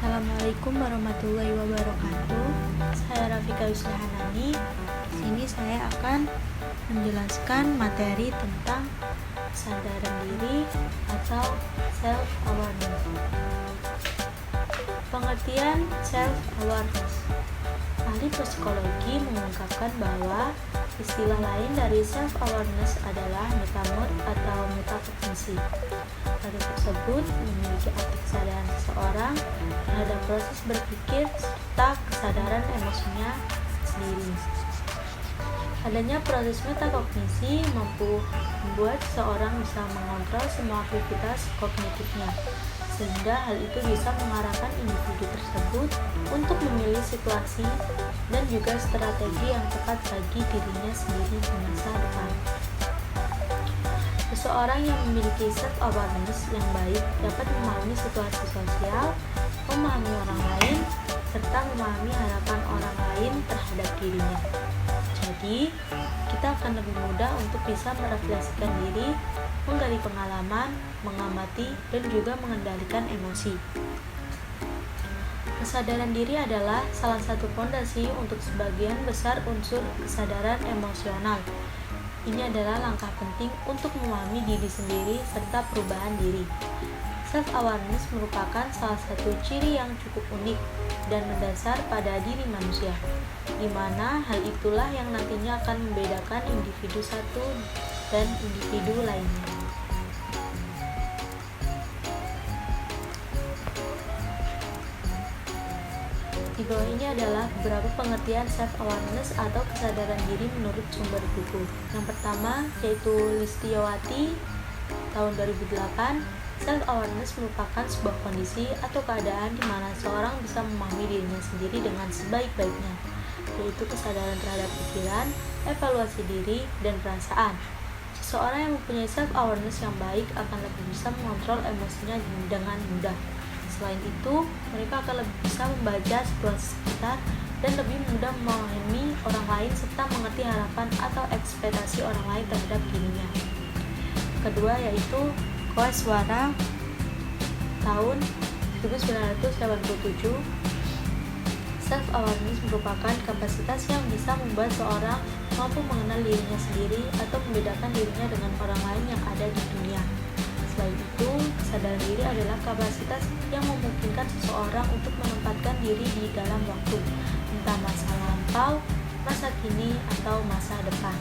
Assalamualaikum warahmatullahi wabarakatuh. Saya Rafika Yusnahanani. Di sini saya akan menjelaskan materi tentang kesadaran diri atau self awareness. Pengertian self awareness. Ahli psikologi mengungkapkan bahwa istilah lain dari self awareness adalah metamod atau metakognisi. Arti tersebut memiliki arti kesadaran seseorang terhadap proses berpikir serta kesadaran emosinya sendiri. Adanya proses metakognisi mampu membuat seseorang bisa mengontrol semua aktivitas kognitifnya, sehingga hal itu bisa mengarahkan individu tersebut untuk memilih situasi dan juga strategi yang tepat bagi dirinya sendiri di masa depan. Seseorang yang memiliki self-awareness yang baik dapat memahami situasi sosial, memahami orang lain, serta memahami harapan orang lain terhadap dirinya. Jadi, kita akan lebih mudah untuk bisa merefleksikan diri, menggali pengalaman, mengamati, dan juga mengendalikan emosi. Kesadaran diri adalah salah satu fondasi untuk sebagian besar unsur kesadaran emosional. Ini adalah langkah penting untuk memahami diri sendiri serta perubahan diri. Self-awareness merupakan salah satu ciri yang cukup unik dan mendasar pada diri manusia, di mana hal itulah yang nantinya akan membedakan individu satu dan individu lainnya. Di bawah ini adalah beberapa pengertian self-awareness atau kesadaran diri menurut sumber buku. Yang pertama yaitu Listiawati tahun 2008. Self-awareness merupakan sebuah kondisi atau keadaan di mana seorang bisa memahami dirinya sendiri dengan sebaik-baiknya, yaitu kesadaran terhadap pikiran, evaluasi diri, dan perasaan. Seseorang yang mempunyai self-awareness yang baik akan lebih bisa mengontrol emosinya dengan mudah. Selain itu, mereka akan lebih bisa membaca situasi sekitar dan lebih mudah memahami orang lain serta mengerti harapan atau ekspektasi orang lain terhadap dirinya. Kedua yaitu Koheswara tahun 1987. Self-awareness merupakan kapasitas yang bisa membuat seorang mampu mengenal dirinya sendiri atau membedakan dirinya dengan orang lain yang ada di dunia. Selain itu, kesadaran diri adalah kapasitas yang memungkinkan seseorang untuk menempatkan diri di dalam waktu, entah masa lampau, masa kini, atau masa depan.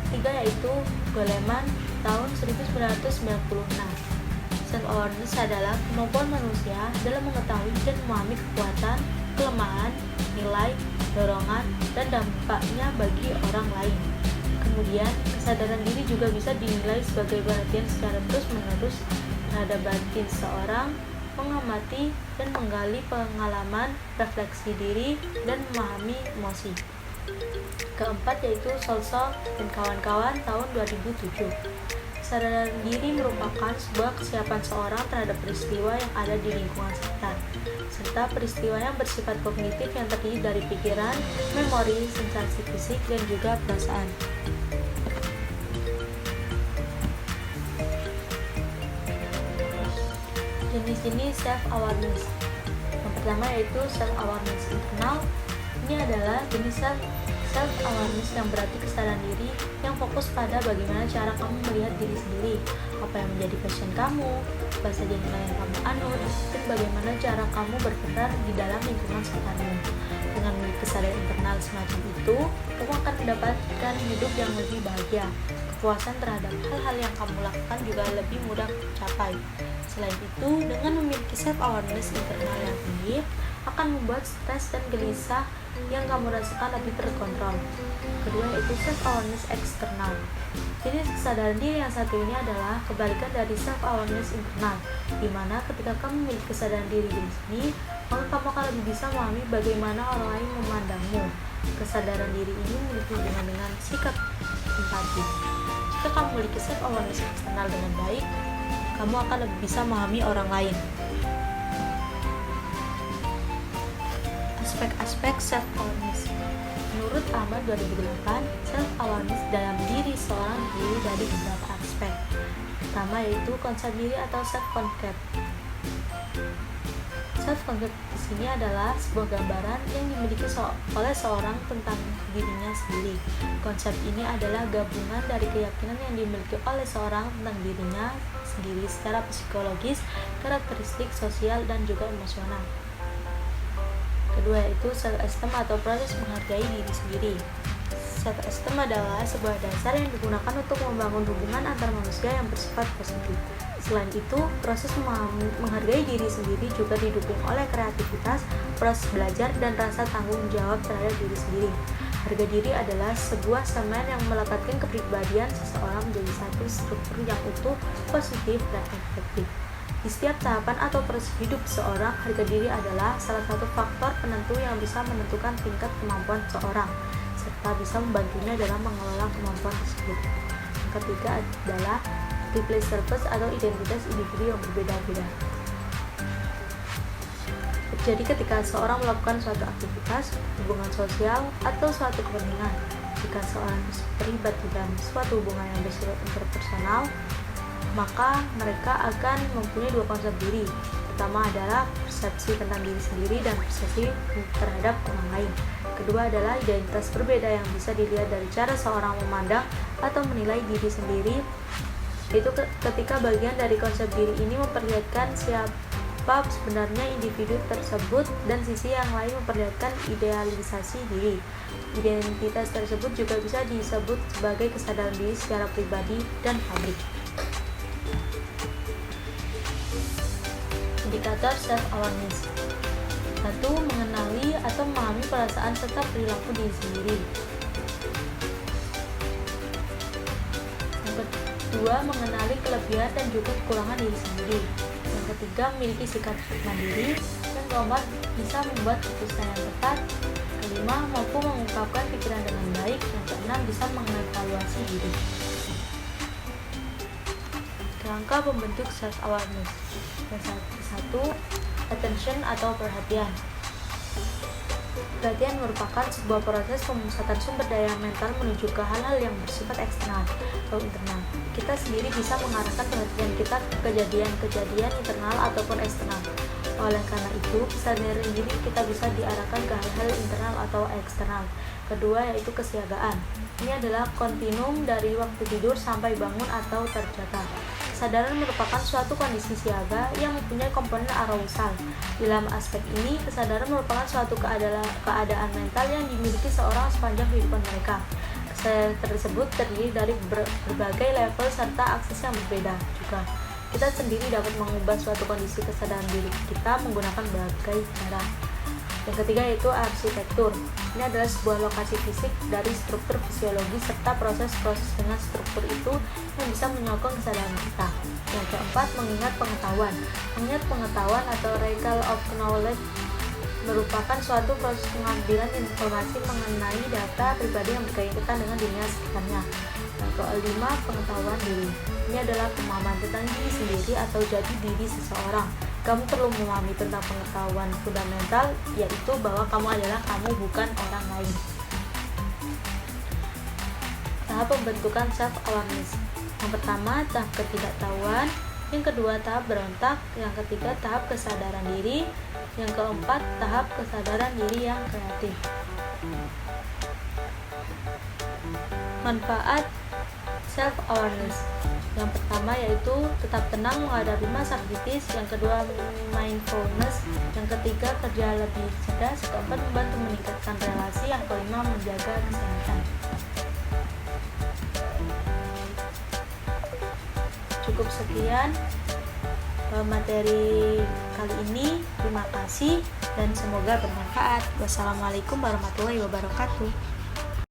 Ketiga yaitu Goleman tahun 1996. Self-awareness adalah kemampuan manusia dalam mengetahui dan memahami kekuatan, kelemahan, nilai, dorongan, dan dampaknya bagi orang lain. Kemudian, kesadaran diri juga bisa dinilai sebagai perhatian secara terus-menerus terhadap batin seorang, mengamati dan menggali pengalaman, refleksi diri, dan memahami emosi. Keempat yaitu Solso dan kawan-kawan tahun 2007. Kesadaran diri merupakan sebuah kesiapan seorang terhadap peristiwa yang ada di lingkungan sekitar, serta peristiwa yang bersifat kognitif yang terdiri dari pikiran, memori, sensasi fisik, dan juga perasaan. Jenis-jenis self-awareness. Yang pertama yaitu self-awareness internal. Ini adalah jenis self-awareness yang berarti kesadaran diri yang fokus pada bagaimana cara kamu melihat diri sendiri, apa yang menjadi passion kamu, apa saja nilai yang kamu anut, dan bagaimana cara kamu berperan di dalam lingkungan sekitarmu. Dengan memiliki kesadaran internal semacam itu, kamu akan mendapatkan hidup yang lebih bahagia. Kepuasan terhadap hal-hal yang kamu lakukan juga lebih mudah tercapai. Selain itu, dengan memiliki self-awareness internal yang tinggi, akan membuat stres dan gelisah yang kamu rasakan lebih terkontrol. Kedua yaitu self-awareness eksternal. Jadi kesadaran diri yang satu ini adalah kebalikan dari self-awareness internal, di mana ketika kamu memiliki kesadaran diri di sini, maka kamu akan lebih bisa memahami bagaimana orang lain memandangmu. Kesadaran diri ini memiliki hubungan dengan sikap empati. Jika kamu memiliki self-awareness eksternal dengan baik, kamu akan lebih bisa memahami orang lain. Aspek-aspek self-awareness. Menurut Ahmad 2008, self-awareness dalam diri seorang terdiri dari beberapa aspek. Pertama yaitu konsep diri atau self-concept. Self-concept di sini adalah sebuah gambaran yang dimiliki oleh seorang tentang dirinya sendiri. Konsep ini adalah gabungan dari keyakinan yang dimiliki oleh seorang tentang dirinya sendiri secara psikologis, karakteristik sosial, dan juga emosional. Kedua yaitu self-esteem atau proses menghargai diri sendiri. Self-esteem adalah sebuah dasar yang digunakan untuk membangun hubungan antar manusia yang bersifat positif. Selain itu, proses menghargai diri sendiri juga didukung oleh kreativitas, proses belajar, dan rasa tanggung jawab terhadap diri sendiri. Harga diri adalah sebuah semen yang melekatkan kepribadian seseorang menjadi satu struktur yang utuh, positif, dan efektif. Di setiap tahapan atau proses hidup seorang, harga diri adalah salah satu faktor penentu yang bisa menentukan tingkat kemampuan seorang, serta bisa membantunya dalam mengelola kemampuan tersebut. Yang ketiga adalah replace purpose atau identitas individu yang berbeda-beda. Terjadi ketika seorang melakukan suatu aktivitas, hubungan sosial, atau suatu kepentingan. Jika seorang terlibat dalam suatu hubungan yang bersifat interpersonal, maka mereka akan mempunyai dua konsep diri. Pertama adalah persepsi tentang diri sendiri dan persepsi terhadap orang lain. Kedua adalah identitas berbeda yang bisa dilihat dari cara seorang memandang atau menilai diri sendiri. Itu ketika bagian dari konsep diri ini memperlihatkan siapa sebenarnya individu tersebut dan sisi yang lain memperlihatkan idealisasi diri. Identitas tersebut juga bisa disebut sebagai kesadaran diri secara pribadi dan publik. Indikator self-awareness. 1. Mengenali atau memahami perasaan serta perilaku diri sendiri. Yang kedua, mengenali kelebihan dan juga kekurangan diri sendiri. Yang ketiga, memiliki sikap mandiri. Yang keempat, bisa membuat keputusan yang tepat. Kelima, mampu mengungkapkan pikiran dengan baik. Yang keenam, bisa mengevaluasi diri. Kerangka pembentuk self-awareness. Yang satu, attention atau perhatian. Perhatian merupakan sebuah proses pemusatan sumber daya mental menuju ke hal-hal yang bersifat eksternal atau internal. Kita sendiri bisa mengarahkan perhatian kita ke kejadian-kejadian internal ataupun eksternal. Oleh karena itu, kesadaran diri kita bisa diarahkan ke hal-hal internal atau eksternal. Kedua yaitu kesiagaan. Ini adalah kontinum dari waktu tidur sampai bangun atau terjaga. Kesadaran merupakan suatu kondisi siaga yang mempunyai komponen arousal. Dalam aspek ini, kesadaran merupakan suatu keadaan mental yang dimiliki seorang sepanjang kehidupan mereka. Kesadaran tersebut terdiri dari berbagai level serta akses yang berbeda juga. Kita sendiri dapat mengubah suatu kondisi kesadaran diri kita menggunakan berbagai cara. Yang ketiga yaitu arsitektur. Ini adalah sebuah lokasi fisik dari struktur fisiologi serta proses-proses dengan struktur itu yang bisa menyokong kesadaran kita. Yang keempat, mengingat pengetahuan. Mengingat pengetahuan atau recall of knowledge merupakan suatu proses pengambilan informasi mengenai data pribadi yang berkaitan dengan dunia sekitarnya. Yang kelima, pengetahuan diri. Ini adalah pemahaman tentang diri sendiri atau jati diri seseorang. Kamu perlu memahami tentang pengetahuan fundamental, yaitu bahwa kamu adalah kamu, bukan orang lain. Tahap pembentukan self-awareness. Yang pertama, tahap ketidaktahuan. Yang kedua, tahap berontak. Yang ketiga, tahap kesadaran diri. Yang keempat, tahap kesadaran diri yang kreatif. Manfaat self-awareness. Yang pertama yaitu tetap tenang menghadapi masa kritis. Yang kedua, mindfulness. Yang ketiga, kerja lebih cerdas. Keempat, membantu meningkatkan relasi. Yang kelima, menjaga kesehatan. Cukup sekian materi kali ini. Terima kasih dan semoga bermanfaat. Wassalamualaikum warahmatullahi wabarakatuh.